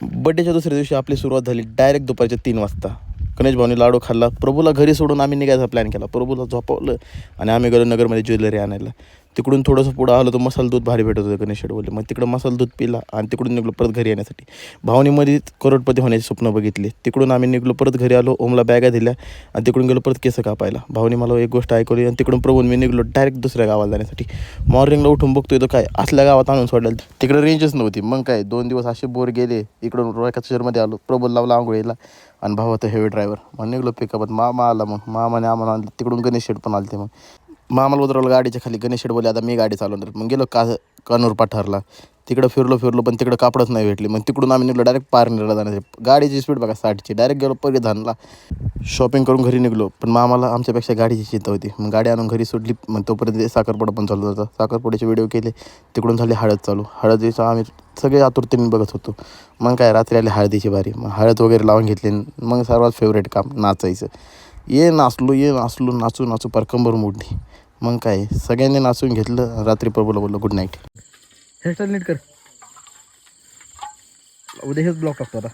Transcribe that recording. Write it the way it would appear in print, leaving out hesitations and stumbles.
बड्डेच्या दुसऱ्या दिवशी आपली सुरुवात झाली डायरेक्ट दुपारच्या 3 वाजता. गणेश भाऊनी लाडू खाल्ला. प्रभूला घरी सोडून आम्ही निघायचा प्लॅन केला. प्रभूला झोपवलं आणि आम्ही गेलो नगरमध्ये ज्वेलरी आणायला. तिकडून थोडंसं पुढं आलो तर मसाला दूध भारी भेटत होतं गणेश शेठ बोलले. मग तिकडं मसाला दूध पिला आणि तिकडून निघलो परत घरी येण्यासाठी. भाऊनी मध्येच करोडपती होण्याचे स्वप्न बघितले. तिकडून आम्ही निघलो परत घरी आलो. ओमला बॅगा दिल्या आणि तिकडून गेलो परत केस कापायला. भाऊनी मला एक गोष्ट ऐकवली आणि तिकडून प्रभून मी निघलो डायरेक्ट दुसऱ्या गावाला जाण्यासाठी. मॉर्निंगला उठून बघतोय तो काय असल्या गावात आणून सोडलं. तिकडे रेंजच नव्हती. मग काय 2 दिवस असे बोर गेले. इकडून रोयका शहरमध्ये आलो. प्रभूला लावला आंघोळीला आणि भाऊ होता हेवी ड्रायव्हर. मग निघलो पिकअपात. मामा आला. मग मामाने आम्हाला आणलं. तिकडून गणेश शेठ पण आले. ते मग मामाला उतरवलं गाडीच्या खाली. गणेश शेठ बोलले आता मी गाडी चालवणार. मग गेलो कानूर पठारला. तिकडं फिरलो पण तिकडं कापडच नाही भेटली. मग तिकडून आम्ही निघलो डायरेक्ट पारनेरला जाण्यासाठी. गाडीची स्पीड बघा 60ची. डायरेक्ट गेलो परिधानला. शॉपिंग करून घरी निघलो. पण मामाला आमच्यापेक्षा गाडीची चिंता होती. मग गाडी आणून घरी सोडली. मग तोपर्यंत साखरपुडा पण चालू होता. साखरपुड्याचे व्हिडिओ केले. तिकडून झाली हळद चालू. हळदीचं आम्ही सगळे आतुरतेने बघत होतो. मग काय रात्री आली हळदीची बारी. मग हळद वगैरे लावून घेतली. मग सर्वात फेवरेट काम नाचायचं. नाचू पार कंबर मोडली. मग काय सगळ्यांनी नाचून घेतलं. रात्री प्रभूला बोललो गुड नाईट. हेअरस्टाईल नीट कर. उद्या हेच ब्लॉग टाकतो आता.